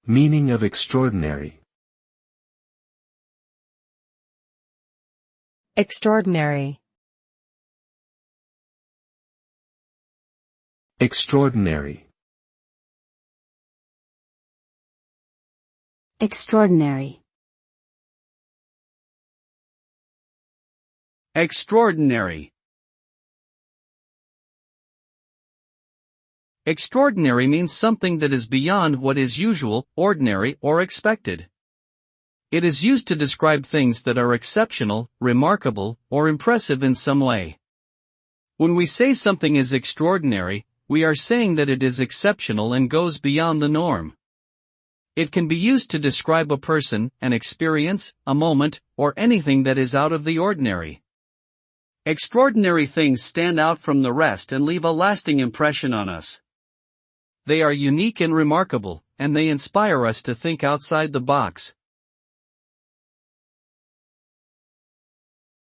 Meaning of extraordinary. Extraordinary. Extraordinary. Extraordinary. Extraordinary. Extraordinary means something that is beyond what is usual, ordinary, or expected. It is used to describe things that are exceptional, remarkable, or impressive in some way. When we say something is extraordinary, we are saying that it is exceptional and goes beyond the norm. It can be used to describe a person, an experience, a moment, or anything that is out of the ordinary. Extraordinary things stand out from the rest and leave a lasting impression on us. They are unique and remarkable, and they inspire us to think outside the box.